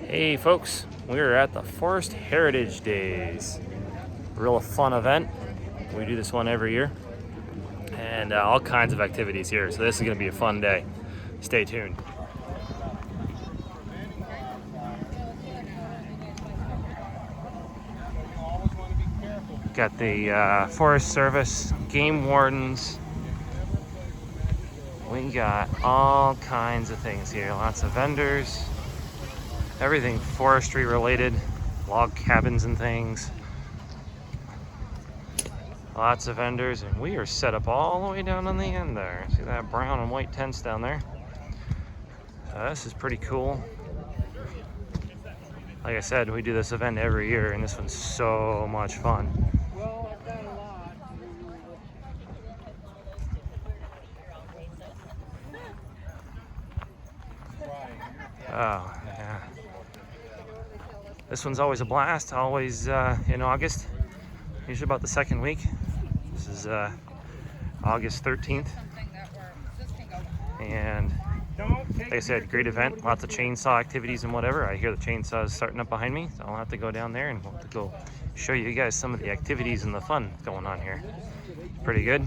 Hey folks, we're at the Forrest Heritage Days. Real fun event. We do this one every year. And all kinds of activities here. So this is going to be a fun day. Stay tuned. Got the Forest Service, game wardens. We got all kinds of things here. Lots of vendors. Everything forestry related. Log cabins and things. Lots of vendors, and we are set up all the way down on the end there. See that brown and white tents down there? So this is pretty cool. Like I said, we do this event every year, and this one's so much fun. Oh, yeah. This one's always a blast, always in August, usually about the second week. This is August 13th. And like I said, great event, lots of chainsaw activities and whatever. I hear the chainsaws starting up behind me, so I'll have to go down there and we'll have to go show you guys some of the activities and the fun going on here. Pretty good.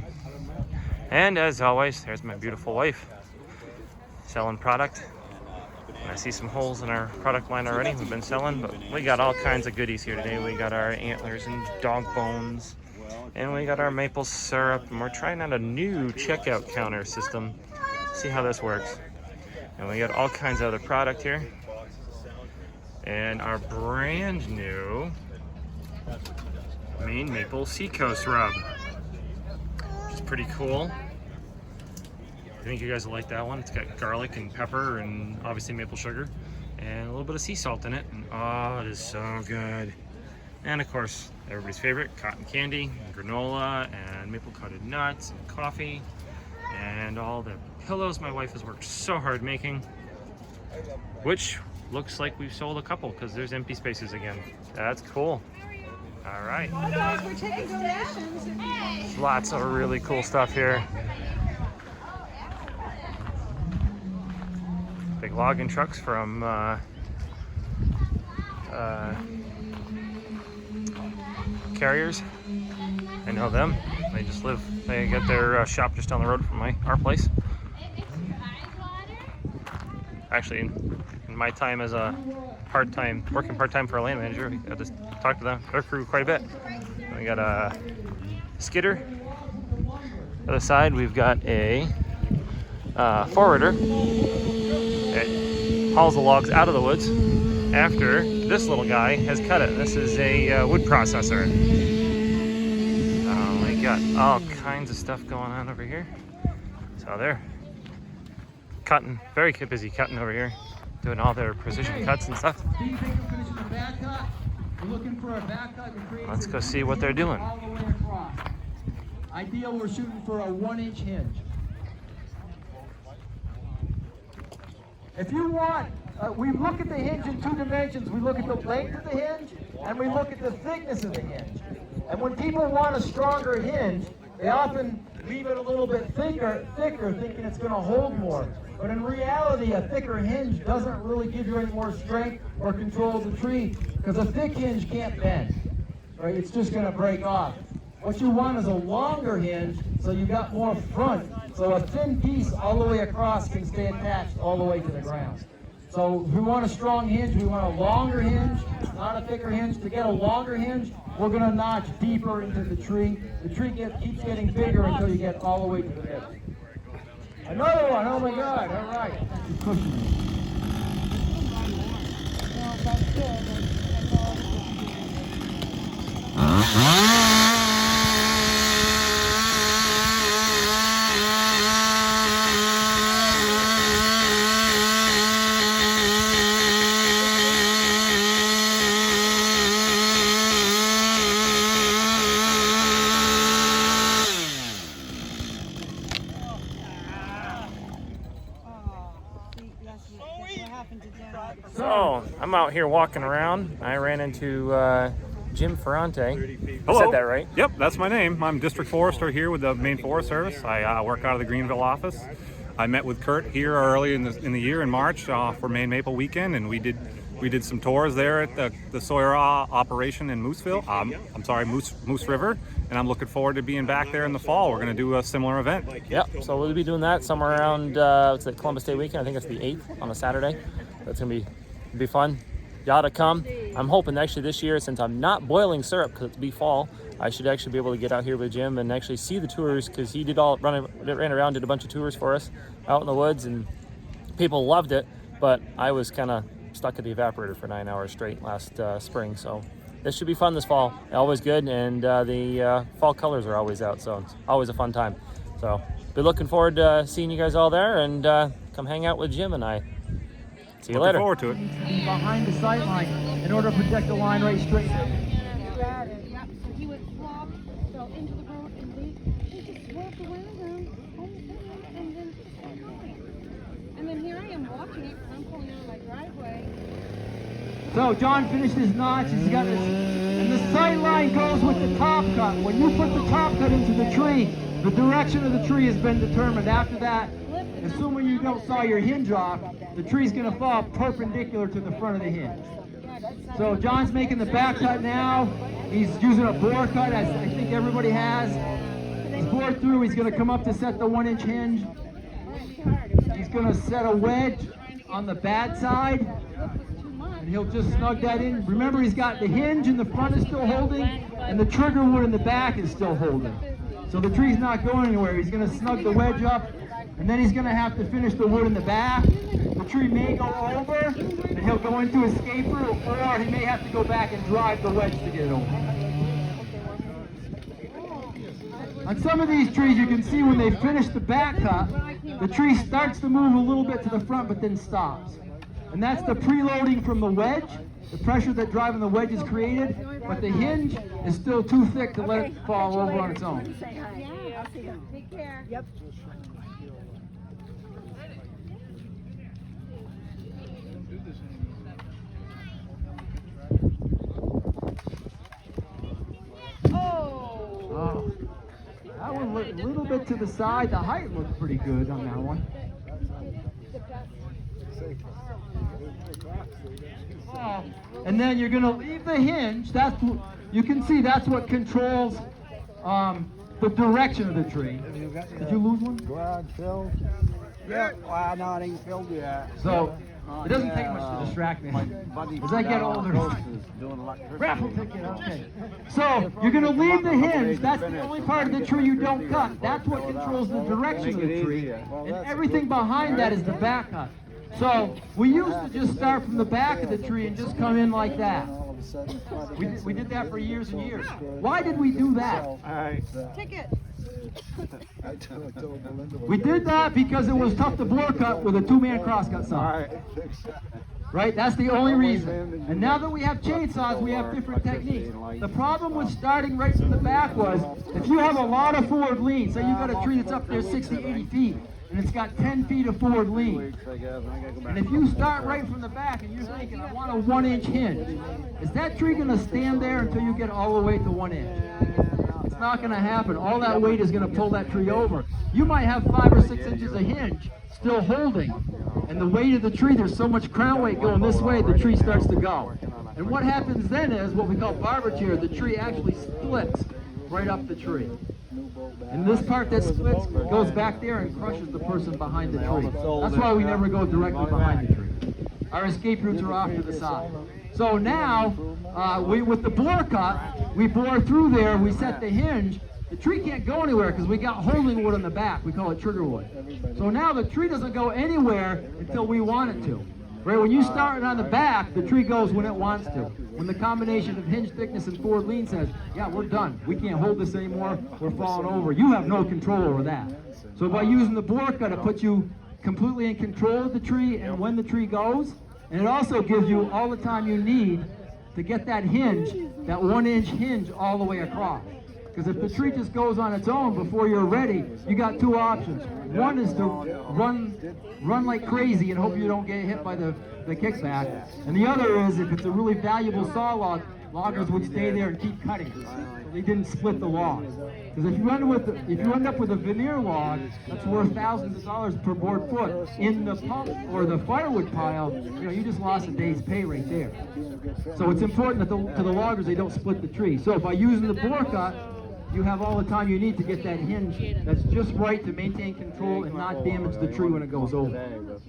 And as always, there's my beautiful wife selling product. I see some holes in our product line already. We've been selling, but we got all kinds of goodies here today. We got our antlers and dog bones, and we got our maple syrup, and we're trying out a new checkout counter system. See how this works. And we got all kinds of other product here. And our brand new Maine Maple Seacoast rub, which is pretty cool. I think you guys will like that one. It's got garlic and pepper and obviously maple sugar and a little bit of sea salt in it. And oh, it is so good. And of course, everybody's favorite, cotton candy, and granola, and maple coated nuts, and coffee, and all the pillows my wife has worked so hard making, which looks like we've sold a couple because there's empty spaces again. That's cool. All right. We're taking donations. Lots of really cool stuff here. Big logging trucks from Carriers. I know them. They get their shop just down the road from our place. Actually, in my time as a working part-time for a land manager, I just talked to them, their crew quite a bit. We got a skidder. Other side, we've got a forwarder. It hauls the logs out of the woods after this little guy has cut it. This is a wood processor. We got all kinds of stuff going on over here. So they're cutting, very busy cutting over here, doing all their precision cuts and stuff. Let's go see what they're doing. Ideal, we're shooting for a 1-inch hinge. If you want, we look at the hinge in two dimensions. We look at the length of the hinge and we look at the thickness of the hinge. And when people want a stronger hinge, they often leave it a little bit thicker, thinking it's going to hold more. But in reality, a thicker hinge doesn't really give you any more strength or control of the tree, because a thick hinge can't bend, right? It's just going to break off. What you want is a longer hinge, so you got more front. So a thin piece all the way across can stay attached all the way to the ground. So if we want a strong hinge, we want a longer hinge, not a thicker hinge. To get a longer hinge, we're going to notch deeper into the tree. The tree keeps getting bigger until you get all the way to the middle. Another one, oh my God, all right. So I'm out here walking around. I ran into Jim Ferrante. Hello. Said that right? Yep, that's my name. I'm District Forester here with the Maine Forest Service. I work out of the Greenville office. I met with Kurt here early in the year in March for Maine Maple Weekend, and we did some tours there at the Sawyer operation in Mooseville. I'm sorry, Moose River, and I'm looking forward to being back there in the fall. We're going to do a similar event. Yep. So we'll be doing that somewhere around it's the Columbus Day weekend. I think it's the 8th on a Saturday. That's gonna be fun. You ought to come. I'm hoping actually this year, since I'm not boiling syrup because it's be fall, I should actually be able to get out here with Jim and actually see the tours, because he ran around, did a bunch of tours for us out in the woods, and people loved it. But I was kind of stuck at the evaporator for 9 hours straight last spring. So this should be fun this fall. Always good, and the fall colors are always out, so it's always a fun time. So be looking forward to seeing you guys all there, and come hang out with Jim and I. See you later. Looking forward to it. Behind the sight line in order to protect the line right straight. Yeah, so he would flop, fell into the road, and they just swerved around him, and then just kept going. And then here I am watching it, because I'm pulling out of my driveway. So John finished his notch. He's got this, and the sight line goes with the top cut. When you put the top cut into the tree, the direction of the tree has been determined. After that, assuming you don't saw your hinge off, the tree's going to fall perpendicular to the front of the hinge. So John's making the back cut now. He's using a bore cut, as I think everybody has. He's bored through. He's going to come up to set the 1-inch hinge. He's going to set a wedge on the bad side, and he'll just snug that in. Remember, he's got the hinge in the front is still holding, and the trigger wood in the back is still holding. So the tree's not going anywhere. He's going to snug the wedge up, and then he's going to have to finish the wood in the back. The tree may go over, and he'll go into escape route, or he may have to go back and drive the wedge to get it over. On some of these trees, you can see when they finish the back cut, the tree starts to move a little bit to the front, but then stops. And that's the preloading from the wedge, the pressure that driving the wedge is created, but the hinge is still too thick to let it fall over on its own. Yeah, I'll see you. Take care. Yep. Oh, that one looked a little bit to the side. The height looked pretty good on that one. Oh, and then you're going to leave the hinge. You can see that's what controls the direction of the tree. Did you lose one? Garage filled? Yeah, well, no, it ain't filled yet. So it doesn't take much to distract me. As I get older, raffle ticket, okay. So you're going to leave the hinge. That's the only part of the tree you don't cut. That's what controls the direction of the tree. And everything behind that is the back cut. So we used to just start from the back of the tree and just come in like that. We did that for years and years. Why did we do that? Ticket. We did that because it was tough to bore cut with a 2-man crosscut saw. Right? That's the only reason. And now that we have chainsaws, we have different techniques. The problem with starting right from the back was, if you have a lot of forward lean, say you've got a tree that's up there 60, 80 feet, and it's got 10 feet of forward lean. And if you start right from the back and you're thinking, I want a 1-inch hinge, is that tree going to stand there until you get all the way to 1 inch? It's not going to happen. All that weight is going to pull that tree over. You might have 5 or 6 inches of hinge still holding, and the weight of the tree, there's so much crown weight going this way, the tree starts to go. And what happens then is what we call barbature. The tree actually splits right up the tree. And this part that splits goes back there and crushes the person behind the tree. That's why we never go directly behind the tree. Our escape routes are off to the side. So now, with the bore cut, we bore through there, we set the hinge. The tree can't go anywhere because we got holding wood on the back. We call it trigger wood. So now the tree doesn't go anywhere until we want it to. Right, when you start it on the back, the tree goes when it wants to. When the combination of hinge thickness and forward lean says, yeah, we're done. We can't hold this anymore. We're falling over. You have no control over that. So by using the bore cut, it puts you completely in control of the tree and when the tree goes. And it also gives you all the time you need to get that hinge, that 1-inch hinge all the way across. Because if the tree just goes on its own before you're ready, you got 2 options. One is to run like crazy and hope you don't get hit by the kickback. And the other is, if it's a really valuable saw log, loggers would stay there and keep cutting. So they didn't split the logs. Because if you end up with a veneer log that's worth thousands of dollars per board foot in the pump or the firewood pile, you just lost a day's pay right there. So it's important that to the loggers they don't split the tree. So by using the bore cut, you have all the time you need to get that hinge that's just right to maintain control and not damage the tree when it goes over. Does that answer?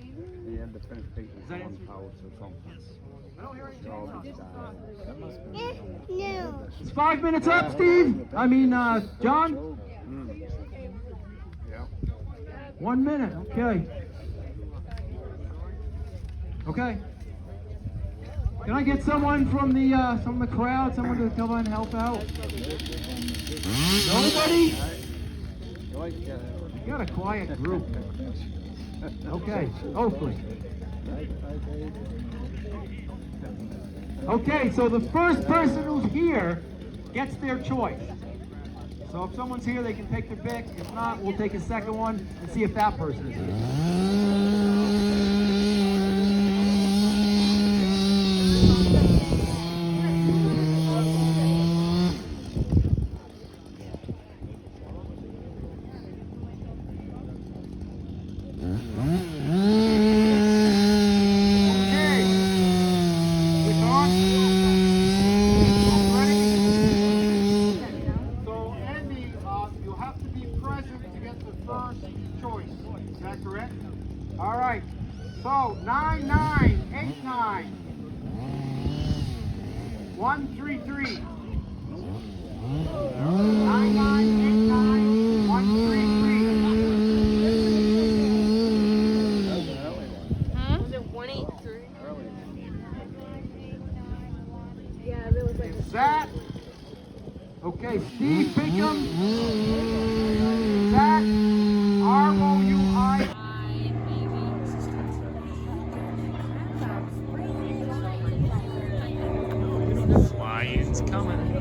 It's 5 minutes up, Steve. I mean, John. 1 minute. Okay. Okay. Can I get someone from the crowd, someone to come and help out? Nobody? You got a quiet group. Okay, hopefully. Okay, so the first person who's here gets their choice. So if someone's here, they can take their pick. If not, we'll take a second one and see if that person is here. All right, so 9989 133 9989 133. Huh? Was it 183? Yeah, there was like. Is that okay? Steve Pinkham. Zach ROUI. Lions coming.